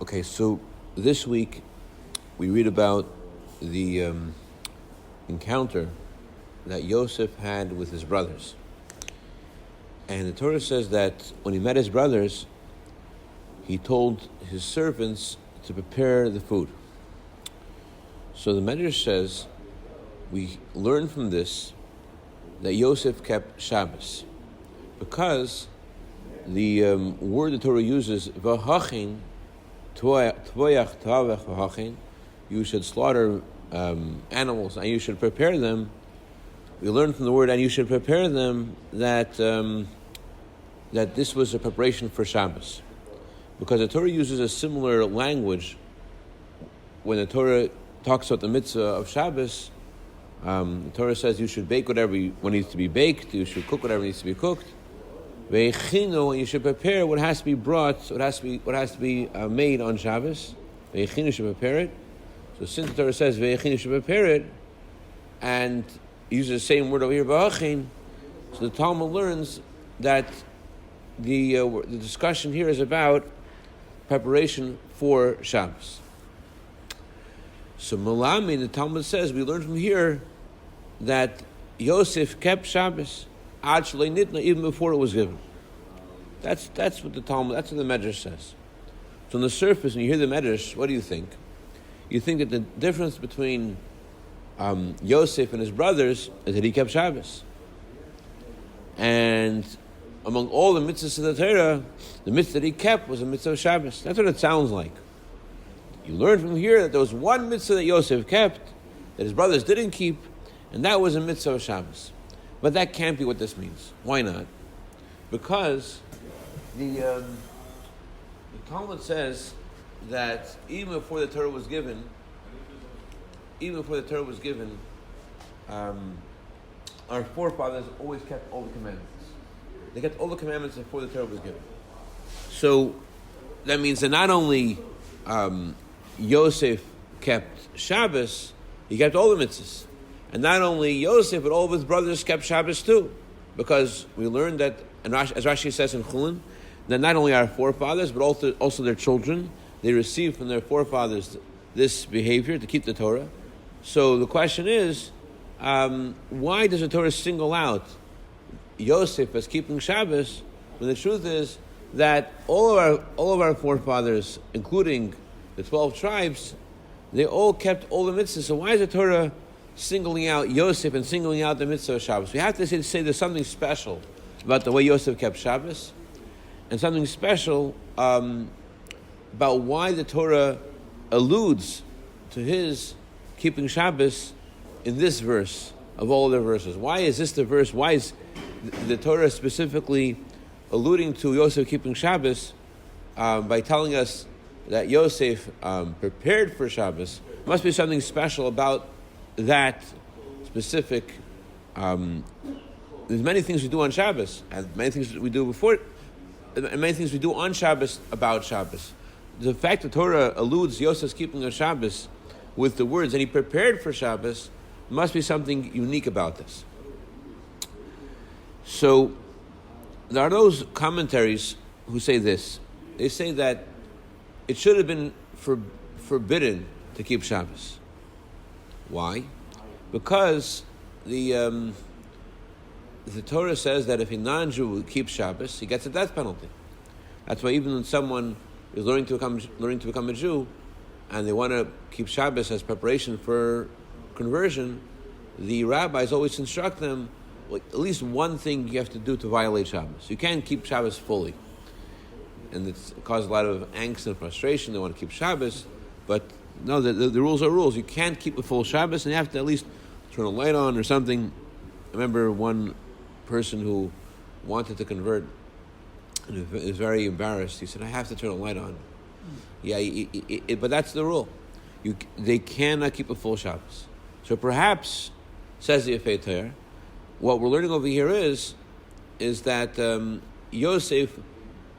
Okay, so this week we read about the encounter that Yosef had with his brothers. And the Torah says that when he met his brothers, he told his servants to prepare the food. So the Medrash says, we learn from this that Yosef kept Shabbos, because the word the Torah uses, v'hachin, tvoyach tavech v'hachin, you should slaughter animals and you should prepare them. We learn from the word, and you should prepare them, that that this was a preparation for Shabbos, because the Torah uses a similar language when the Torah talks about the mitzvah of Shabbos. The Torah says you should bake whatever needs to be baked, you should cook whatever needs to be cooked. Ve'echinu, and you should prepare what has to be brought, what has to be made on Shabbos. Ve'echinu, should prepare it. So since the Torah says ve'echinu, should prepare it, and uses the same word over here, v'hachin, so the Talmud learns that the discussion here is about preparation for Shabbos. So Malami, the Talmud says, we learn from here that Yosef kept Shabbos ad shalei nitna, even before it was given. That's what the Talmud, that's what the Medrash says. So on the surface, when you hear the Medrash, what do you think? You think that the difference between Yosef and his brothers is that he kept Shabbos. And among all the mitzvahs of the Torah, the mitzvah that he kept was a mitzvah of Shabbos. That's what it sounds like. You learn from here that there was one mitzvah that Yosef kept, that his brothers didn't keep, and that was a mitzvah of Shabbos. But that can't be what this means. Why not? Because the Talmud says that even before the Torah was given, our forefathers always kept all the commandments. They kept all the commandments before the Torah was given. So that means that not only Yosef kept Shabbos, he kept all the mitzvahs. And not only Yosef, but all of his brothers kept Shabbos too. Because we learned that, and as Rashi says in Chulin, that not only our forefathers, but also their children, they received from their forefathers this behavior to keep the Torah. So the question is, why does the Torah single out Yosef as keeping Shabbos, when the truth is that all of our forefathers, including the 12 tribes, they all kept all the mitzvahs? So why is the Torah singling out Yosef and singling out the mitzvah of Shabbos? We have to say there's something special about the way Yosef kept Shabbos, and something special about why the Torah alludes to his keeping Shabbos in this verse of all the verses. Why is this the verse? Why is the Torah specifically alluding to Yosef keeping Shabbos by telling us that Yosef prepared for Shabbos? There must be something special about that specific. There's many things we do on Shabbos, and many things we do before, and many things we do on Shabbos about Shabbos. The fact that Torah alludes Yosef's keeping of Shabbos with the words, and he prepared for Shabbos, must be something unique about this. So there are those commentaries who say this. They say that it should have been forbidden to keep Shabbos. Why? Because the Torah says that if a non-Jew keeps Shabbos, he gets a death penalty. That's why even when someone is learning to become a Jew, and they want to keep Shabbos as preparation for conversion, the rabbis always instruct them, well, at least one thing you have to do to violate Shabbos. You can't keep Shabbos fully. And it causes a lot of angst and frustration. They want to keep Shabbos, but no, the rules are rules. You can't keep a full Shabbos, and you have to at least turn a light on or something. I remember one person who wanted to convert, and he was very embarrassed. He said, I have to turn a light on. Yeah, but that's the rule. They cannot keep a full Shabbos. So perhaps, says the Yefei Torah, what we're learning over here is that Yosef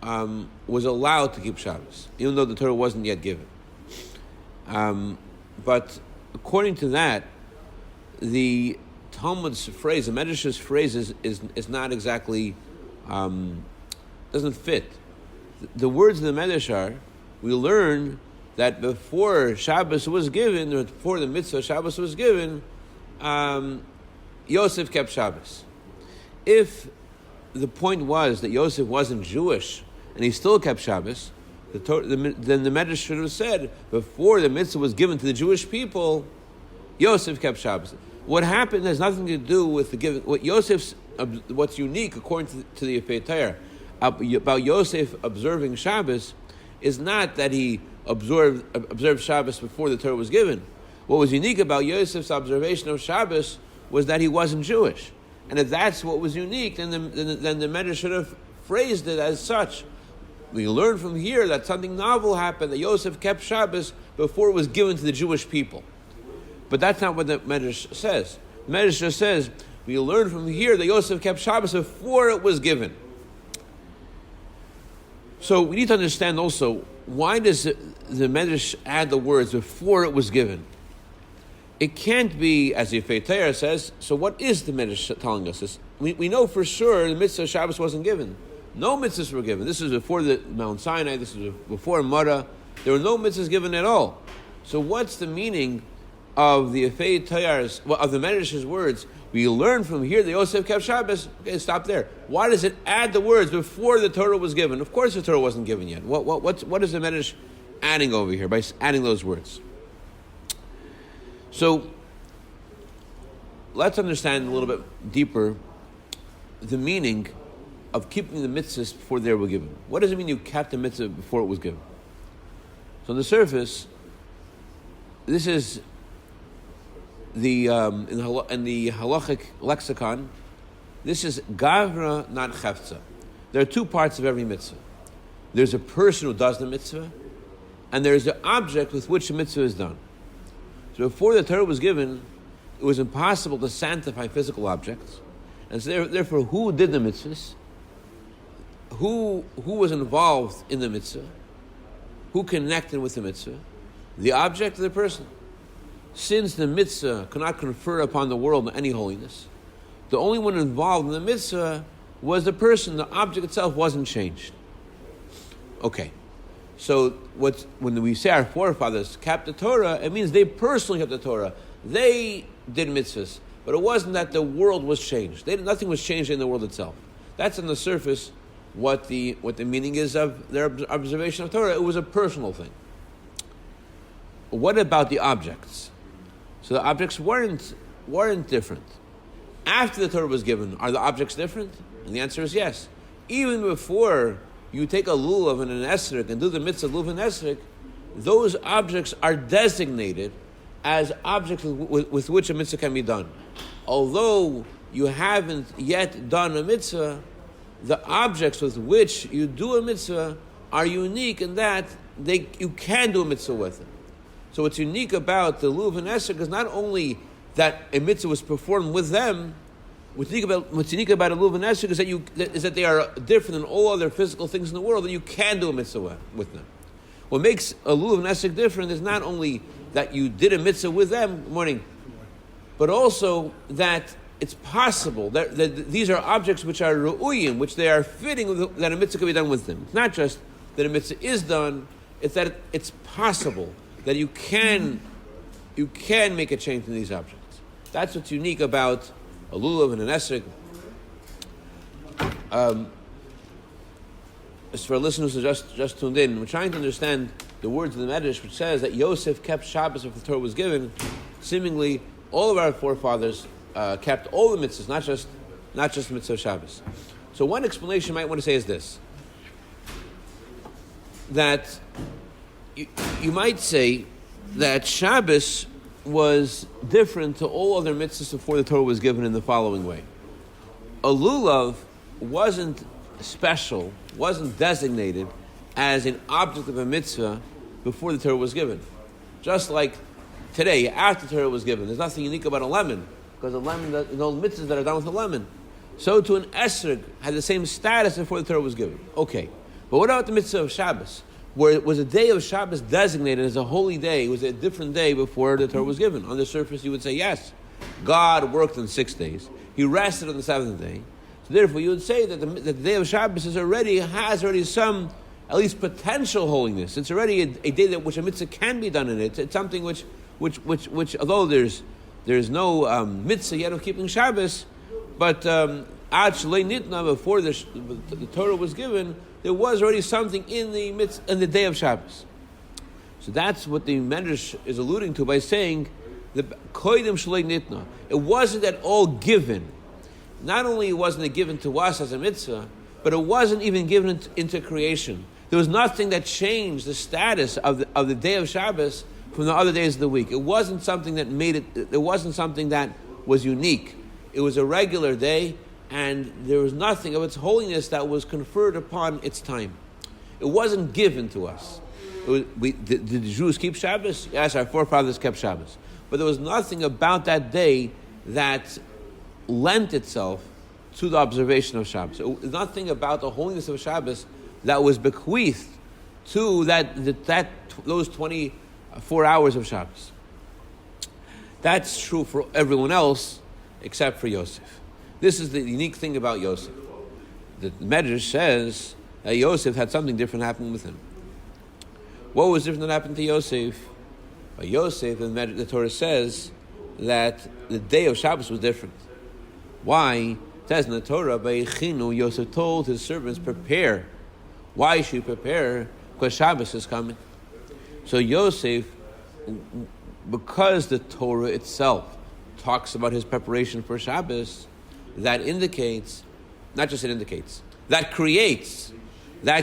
was allowed to keep Shabbos, even though the Torah wasn't yet given. But according to that, the Talmud's phrase, the Medrash's phrase is not exactly, doesn't fit. The words of the Medrash are we learn that before Shabbos was given, or before the mitzvah Shabbos was given, Yosef kept Shabbos. If the point was that Yosef wasn't Jewish and he still kept Shabbos, then the Medrash should have said, before the mitzvah was given to the Jewish people, Yosef kept Shabbos. What happened has nothing to do with the giving. What's unique, according to the Yefei Torah, about Yosef observing Shabbos is not that he observed Shabbos before the Torah was given. What was unique about Yosef's observation of Shabbos was that he wasn't Jewish. And if that's what was unique, then the Medrash should have phrased it as such. We learn from here that something novel happened, that Yosef kept Shabbos before it was given to the Jewish people. But that's not what the Medrash says. The Medrash just says, we learn from here that Yosef kept Shabbos before it was given. So we need to understand also, why does the Medrash add the words before it was given? It can't be, as the Yefei Torah says, so what is the Medrash telling us? We know for sure the mitzvah of Shabbos wasn't given. No mitzvahs were given. This is before the Mount Sinai, this is before Mara. There were no mitzvahs given at all. So what's the meaning of the Yefei Torah's, of the Medrash's words? We learn from here that Yosef kept Shabbos. Okay, stop there. Why does it add the words before the Torah was given? Of course the Torah wasn't given yet. What is the Medrash adding over here by adding those words? So let's understand a little bit deeper the meaning of keeping the mitzvahs before they were given. What does it mean you kept the mitzvah before it was given? So on the surface, this is in the halachic lexicon, this is gavra, not chefza. There are two parts of every mitzvah. There's a person who does the mitzvah, and there's the object with which the mitzvah is done. So before the Torah was given, it was impossible to sanctify physical objects. And so therefore, who did the mitzvahs? Who was involved in the mitzvah? Who connected with the mitzvah? The object of the person. Since the mitzvah cannot confer upon the world any holiness, the only one involved in the mitzvah was the person. The object itself wasn't changed. Okay. So when we say our forefathers kept the Torah, it means they personally kept the Torah. They did mitzvahs, but it wasn't that the world was changed. Nothing was changed in the world itself. That's on the surface what the meaning is of their observation of Torah. It was a personal thing. What about the objects? So the objects weren't different. After the Torah was given, are the objects different? And the answer is yes. Even before you take a lulav and an esrog and do the mitzvah lulav and esrog, those objects are designated as objects with which a mitzvah can be done. Although you haven't yet done a mitzvah, the objects with which you do a mitzvah are unique in that you can do a mitzvah with them. So what's unique about the lulav and esrog is not only that a mitzvah was performed with them. What's unique about a lulav and esrog is that they are different than all other physical things in the world, and you can do a mitzvah with them. What makes a lulav and esrog different is not only that you did a mitzvah with them, but also that it's possible that these are objects which are ru'uyim, which they are fitting that a mitzvah can be done with them. It's not just that a mitzvah is done; it's that it's possible that you can make a change in these objects. That's what's unique about a lulav and an esrog. As for our listeners who just tuned in, we're trying to understand the words of the Medrash, which says that Yosef kept Shabbos if the Torah was given. Seemingly, all of our forefathers kept all the mitzvahs, not just the mitzvah of Shabbos. So one explanation you might want to say is this: that you might say that Shabbos was different to all other mitzvahs before the Torah was given in the following way. A lulav wasn't special, wasn't designated as an object of a mitzvah before the Torah was given. Just like today, after the Torah was given, there's nothing unique about a lemon, because a lemon, there's no mitzvahs that are done with a lemon. So to an esrog had the same status before the Torah was given. Okay, but what about the mitzvah of Shabbos? Where it was a day of Shabbos designated as a holy day, it was a different day before the Torah was given. On the surface, you would say, yes, God worked on 6 days. He rested on the 7th day. So therefore, you would say that the day of Shabbos has already some at least potential holiness. It's already a day that which a mitzvah can be done in it. It's something which although there's no mitzvah yet of keeping Shabbos, but ad shalei nitna, before the Torah was given, there was already something in the day of Shabbos. So that's what the Medrash is alluding to by saying the koidim shalei nitna. It wasn't at all given. Not only wasn't it given to us as a mitzvah, but it wasn't even given into creation. There was nothing that changed the status of the day of Shabbos from the other days of the week. It wasn't something that it wasn't something that was unique. It was a regular day, and there was nothing of its holiness that was conferred upon its time. It wasn't given to us. Did the Jews keep Shabbos? Yes, our forefathers kept Shabbos. But there was nothing about that day that lent itself to the observation of Shabbos. Nothing about the holiness of Shabbos that was bequeathed to those 24 hours of Shabbos. That's true for everyone else except for Yosef. This is the unique thing about Yosef. The Medrash says that Yosef had something different happen with him. What was different that happened to Yosef? By Yosef, the Torah says that the day of Shabbos was different. Why? It says in the Torah, Vayechinu, Yosef told his servants, prepare. Why should you prepare? Because Shabbos is coming. So Yosef, because the Torah itself talks about his preparation for Shabbos, that indicates, not just it indicates, that creates a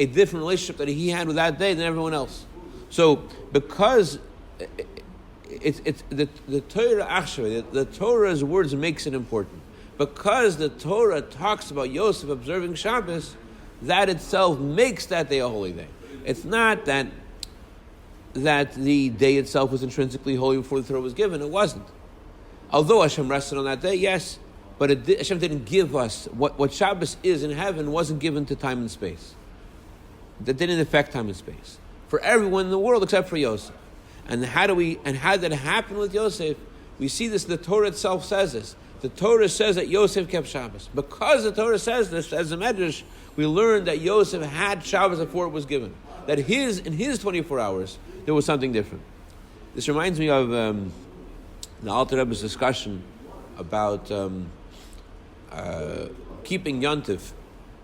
different relationship that he had with that day than everyone else. So because it's the Torah actually, the Torah's words makes it important. Because the Torah talks about Yosef observing Shabbos, that itself makes that day a holy day. It's not that the day itself was intrinsically holy before the Torah was given. It wasn't. Although Hashem rested on that day, yes, but Hashem didn't give us what Shabbos is in heaven wasn't given to time and space. That didn't affect time and space for everyone in the world except for Yosef. And how did that happen with Yosef? We see this. The Torah itself says this. The Torah says that Yosef kept Shabbos. Because the Torah says this, as a Medrash, we learn that Yosef had Shabbos before it was given. That in his 24 hours, there was something different. This reminds me of the Alter Rebbe's discussion about keeping Yontif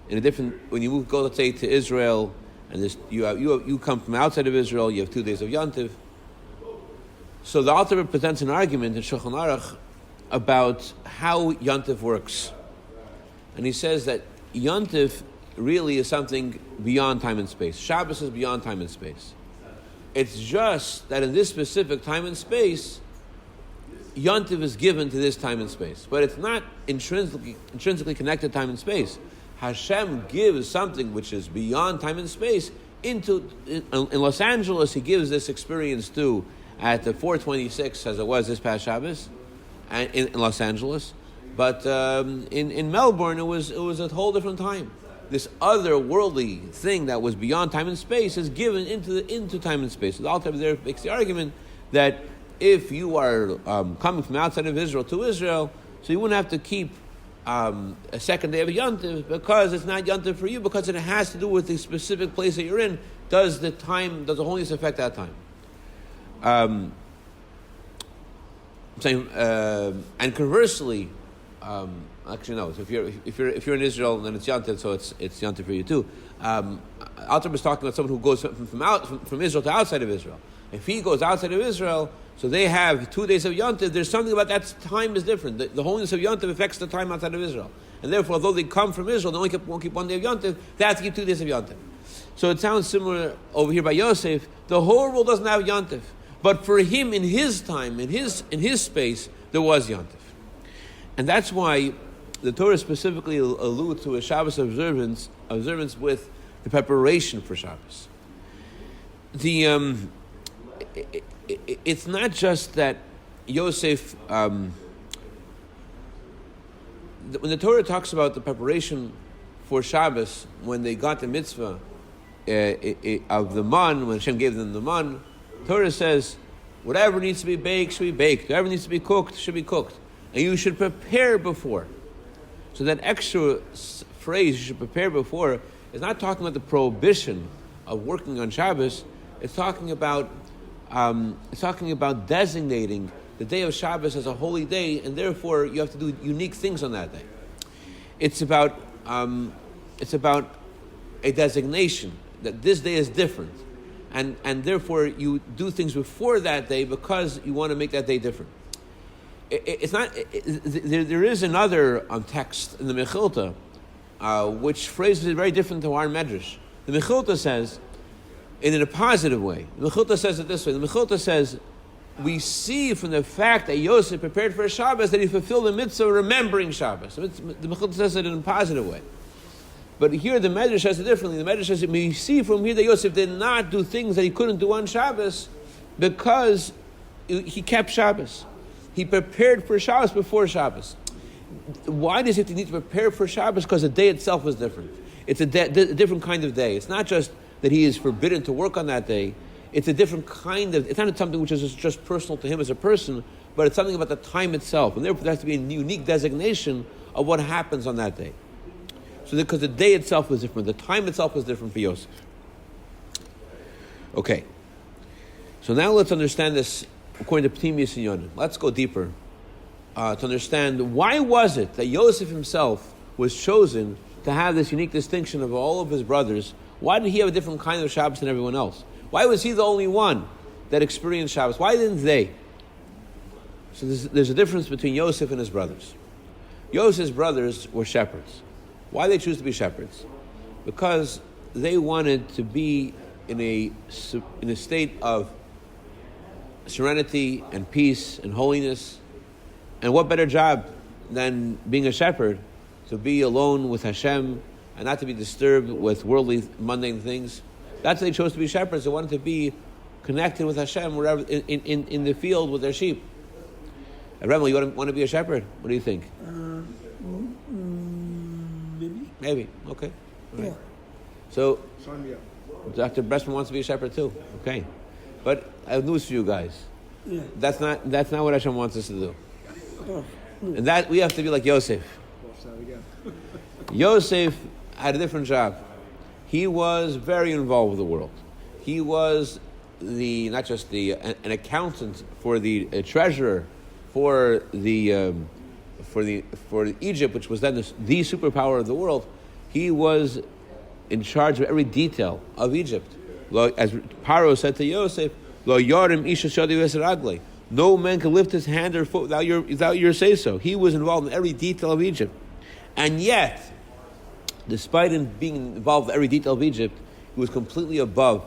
in a different. When you go, let's say, to Israel, and you come from outside of Israel, you have 2 days of Yontif. So the Alter Rebbe presents an argument in Shulchan Aruch about how Yontif works, and he says that Yontif really is something beyond time and space. Shabbos is beyond time and space. It's just that in this specific time and space, Yontif is given to this time and space, but it's not intrinsically connected to time and space. Hashem gives something which is beyond time and space in Los Angeles. He gives this experience too at the 426 as it was this past Shabbos, and in Los Angeles. But in Melbourne, it was a whole different time. This otherworldly thing that was beyond time and space is given into time and space. So the Alter Rebbe there makes the argument that if you are coming from outside of Israel to Israel, so you wouldn't have to keep a second day of Yontif because it's not Yontif for you, because it has to do with the specific place that you're in. Does the holiness affect that time? I'm saying, and conversely, actually no. So if you're in Israel, then it's Yontif, so it's Yontif for you too. Alter was talking about someone who goes from Israel to outside of Israel. If he goes outside of Israel, so they have 2 days of Yontif. There's something about that time is different. The holiness of Yontif affects the time outside of Israel, and therefore, although they come from Israel, they won't keep 1 day of Yontif. They have to keep 2 days of Yontif. So it sounds similar over here by Yosef. The whole world doesn't have Yontif, but for him, in his time, in his space, there was Yontif. And that's why the Torah specifically alludes to a Shabbos observance with the preparation for Shabbos. It's not just that Yosef, when the Torah talks about the preparation for Shabbos, when they got the mitzvah of the man, when Hashem gave them the man, the Torah says, whatever needs to be baked should be baked, whatever needs to be cooked should be cooked. And you should prepare before. So that extra phrase, you should prepare before, is not talking about the prohibition of working on Shabbos. It's talking about designating the day of Shabbos as a holy day, and therefore you have to do unique things on that day. It's about a designation that this day is different, and therefore you do things before that day because you want to make that day different. It's not. There is another text in the Mechilta which phrases it very different to our Medrash. The Mechilta says, in a positive way. The Mechilta says it this way. The Mechilta says, we see from the fact that Yosef prepared for Shabbos that he fulfilled the mitzvah of remembering Shabbos. The Mechilta says it in a positive way. But here the Medrash says it differently. The Medrash says we see from here that Yosef did not do things that he couldn't do on Shabbos because he kept Shabbos. He prepared for Shabbos before Shabbos. Why does he need to prepare for Shabbos? Because the day itself is different. It's a different kind of day. It's not just that he is forbidden to work on that day. It's a different kind of, it's not something which is just personal to him as a person, but it's something about the time itself. And therefore there has to be a unique designation of what happens on that day. So because the day itself is different, the time itself is different for Yosef. Okay. So now let's understand this according to Pnimius Yonim. Let's go deeper to understand why was it that Yosef himself was chosen to have this unique distinction of all of his brothers. Why did he have a different kind of Shabbos than everyone else? Why was he the only one that experienced Shabbos? Why didn't they? So there's a difference between Yosef and his brothers. Yosef's brothers were shepherds. Why did they choose to be shepherds? Because they wanted to be in a state of serenity and peace and holiness. And what better job than being a shepherd, to be alone with Hashem and not to be disturbed with worldly, mundane things. That's why they chose to be shepherds. They wanted to be connected with Hashem wherever in the field with their sheep. Remel, you want to be a shepherd? What do you think? Maybe. Okay. All right. Yeah. So, Dr. Bressman wants to be a shepherd too. Okay. But I have news for you guys. Yeah. That's not what Hashem wants us to do. And that we have to be like Yosef. Yosef had a different job. He was very involved with the world. He was not just an accountant for the treasurer for Egypt, which was then the superpower of the world. He was in charge of every detail of Egypt. As Paro said to Yosef, "Lo yarim isha shadi v'eseragle." No man can lift his hand or foot without your say so. He was involved in every detail of Egypt, and yet, despite him being involved in every detail of Egypt, he was completely above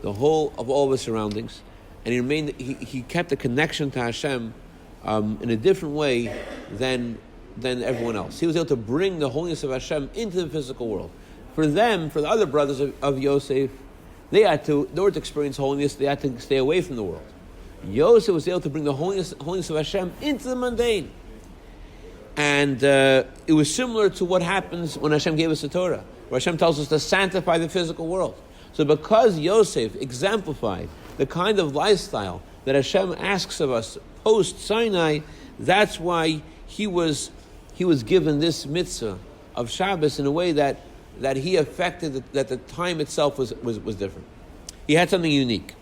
the whole of all of his surroundings, and he remained. He kept a connection to Hashem in a different way than everyone else. He was able to bring the holiness of Hashem into the physical world. For them, for the other brothers of Yosef, in order to experience holiness, they had to stay away from the world. Yosef was able to bring the holiness of Hashem into the mundane. And it was similar to what happens when Hashem gave us the Torah, where Hashem tells us to sanctify the physical world. So because Yosef exemplified the kind of lifestyle that Hashem asks of us post-Sinai, that's why he was given this mitzvah of Shabbos in a way that he affected, that the time itself was different. He had something unique.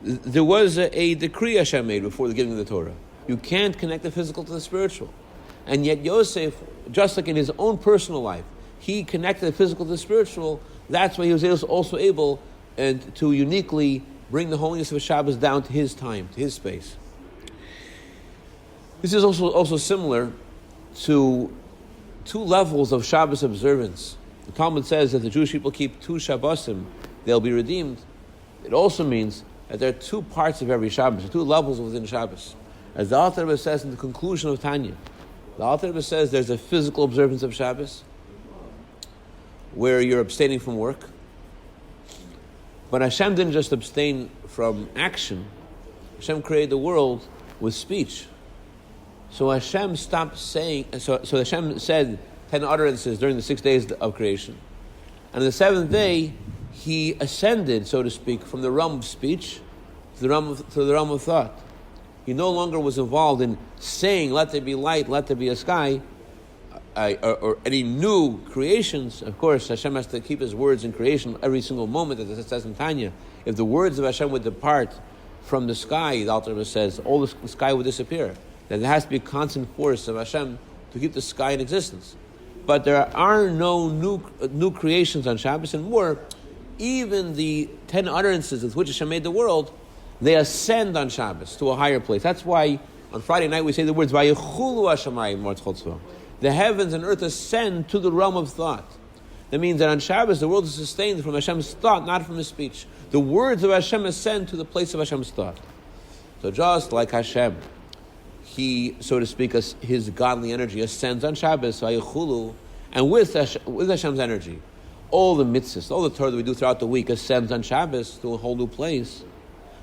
There was a decree Hashem made before the giving of the Torah. You can't connect the physical to the spiritual. And yet Yosef, just like in his own personal life, he connected the physical to the spiritual. That's why he was also able to uniquely bring the holiness of Shabbos down to his time, to his space. This is also similar to two levels of Shabbos observance. The Talmud says that the Jewish people keep 2 Shabbosim, they'll be redeemed. It also means that there are 2 parts of every Shabbos, 2 levels within Shabbos. As the Alter Rebbe says in the conclusion of Tanya, the Alter Rebbe says there's a physical observance of Shabbos, where you're abstaining from work. But Hashem didn't just abstain from action. Hashem created the world with speech. So Hashem stopped saying, so Hashem said 10 utterances during the 6 days of creation. And on the 7th day, he ascended, so to speak, from the realm of speech to the realm of thought. He no longer was involved in saying, let there be light, let there be a sky. or any new creations. Of course, Hashem has to keep His words in creation every single moment, as it says in Tanya. If the words of Hashem would depart from the sky, the Alter Rebbe says, all the sky would disappear. Then there has to be a constant force of Hashem to keep the sky in existence. But there are no new creations on Shabbos, and more, even the 10 utterances with which Hashem made the world, they ascend on Shabbos to a higher place. That's why on Friday night we say the words, Vayichulu Hashemayim Ma'aretz Chotzvah. The heavens and earth ascend to the realm of thought. That means that on Shabbos the world is sustained from Hashem's thought, not from His speech. The words of Hashem ascend to the place of Hashem's thought. So just like Hashem, He, so to speak, His godly energy ascends on Shabbos, Vayichulu, and with Hashem's energy, all the mitzvahs, all the torah that we do throughout the week ascends on Shabbos to a whole new place.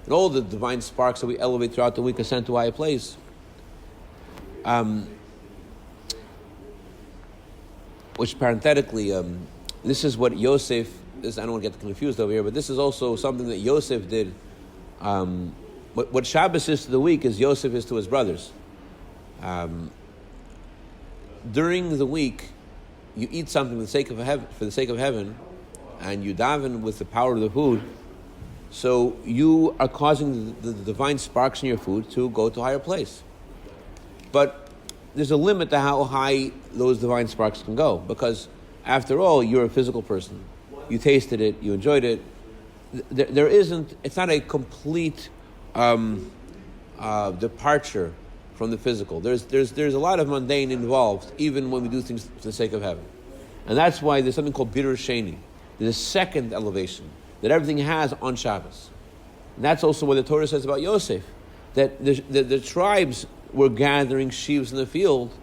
And all the divine sparks that we elevate throughout the week ascend to a higher place. Which parenthetically, this is what Yosef, I don't want to get confused over here, but this is also something that Yosef did. What Shabbos is to the week is Yosef is to his brothers. During the week, you eat something for the sake of heaven, and you daven with the power of the food. So you are causing the divine sparks in your food to go to a higher place. But there's a limit to how high those divine sparks can go, because after all, you're a physical person. You tasted it, you enjoyed it. It's not a complete departure from the physical. There's a lot of mundane involved, even when we do things for the sake of heaven. And that's why there's something called Bidur Sheni. There's a second elevation that everything has on Shabbos. And that's also what the Torah says about Yosef, that the tribes were gathering sheaves in the field,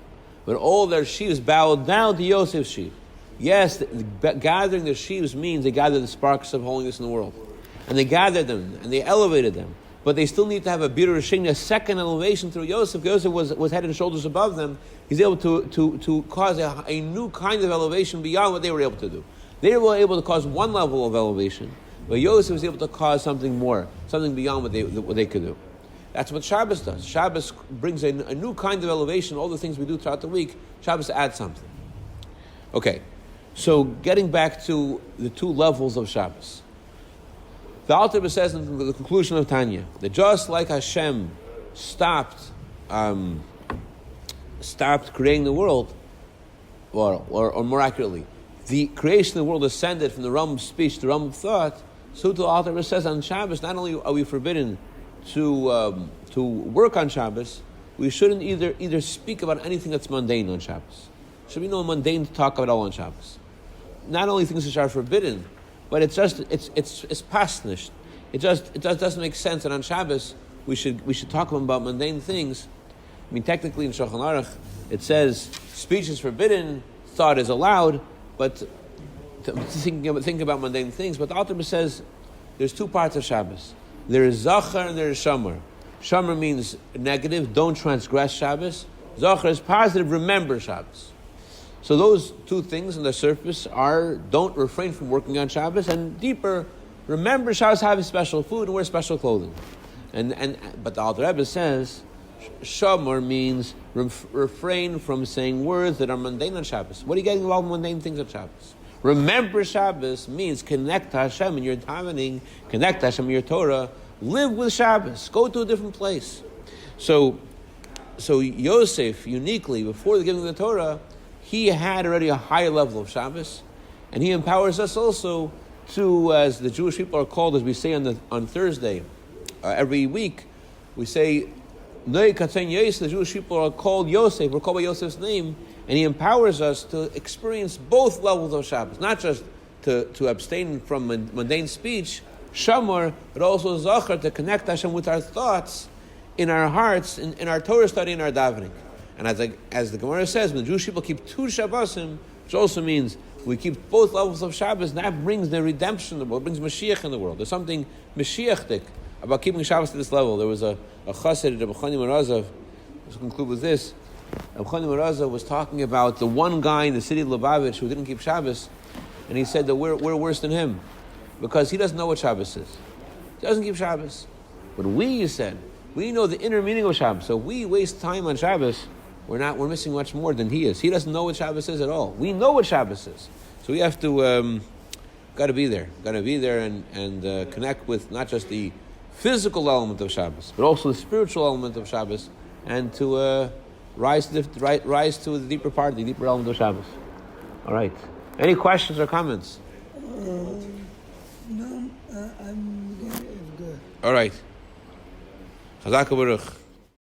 but all their sheaves bowed down to Yosef's sheaf. Yes, gathering their sheaves means they gathered the sparks of holiness in the world. And they gathered them, and they elevated them. But they still need to have a Bidur Sheni, a second elevation through Yosef. Yosef was head and shoulders above them. He's able to cause a new kind of elevation beyond what they were able to do. They were able to cause one level of elevation, but Yosef was able to cause something more, something beyond what they could do. That's what Shabbos does. Shabbos brings a new kind of elevation. All the things we do throughout the week, Shabbos adds something. Okay, so getting back to the two levels of Shabbos. The Alter Rebbe says in the conclusion of Tanya that just like Hashem stopped creating the world, or more accurately, the creation of the world ascended from the realm of speech to the realm of thought, so the Alter Rebbe says on Shabbos, not only are we forbidden to work on Shabbos, we shouldn't either speak about anything that's mundane on Shabbos. There should be no mundane talk at all on Shabbos. Not only things which are forbidden, but it's pasnish. It doesn't make sense that on Shabbos we should talk about mundane things. I mean, technically in Shulchan Aruch it says speech is forbidden, thought is allowed, but think about mundane things. But the Alter Rebbe says there's two parts of Shabbos. There is Zachar and there is Shamar. Shamar means negative, don't transgress Shabbos. Zachar is positive, remember Shabbos. So those two things on the surface are don't refrain from working on Shabbos, and deeper, remember Shabbos, have special food and wear special clothing. But the Alter Rebbe says Shamar means refrain from saying words that are mundane on Shabbos. What are you getting involved in mundane things on Shabbos? Remember Shabbos means connect to Hashem in your davening, connect to Hashem in your Torah, live with Shabbos, go to a different place. So Yosef, uniquely, before the giving of the Torah, he had already a higher level of Shabbos, and he empowers us also to, as the Jewish people are called, as we say on Thursday, every week, we say, the Jewish people are called Yosef, we're called by Yosef's name, and he empowers us to experience both levels of Shabbos, not just to abstain from mundane speech, Shamar, but also Zachar, to connect Hashem with our thoughts, in our hearts, in our Torah study, in our davening. And as the Gemara says, when the Jewish people keep two Shabbosim, which also means we keep both levels of Shabbos, that brings the redemption in the world, brings Mashiach in the world. There's something Mashiachtic about keeping Shabbos to this level. There was a chassid, Rabbi Moshe, let's conclude with this. Rabbi Moshe was talking about the one guy in the city of Lubavitch who didn't keep Shabbos, and he said that we're worse than him, because he doesn't know what Shabbos is. He doesn't keep Shabbos. But we, he said, we know the inner meaning of Shabbos. So we waste time on Shabbos, we're missing much more than he is. He doesn't know what Shabbos is at all. We know what Shabbos is. So we have to, got to be there. Got to be there and connect with not just the physical element of Shabbos, but also the spiritual element of Shabbos, and to rise to the deeper part, the deeper element of Shabbos. All right. Any questions or comments? No, I'm good. All right. Chazak u'baruch.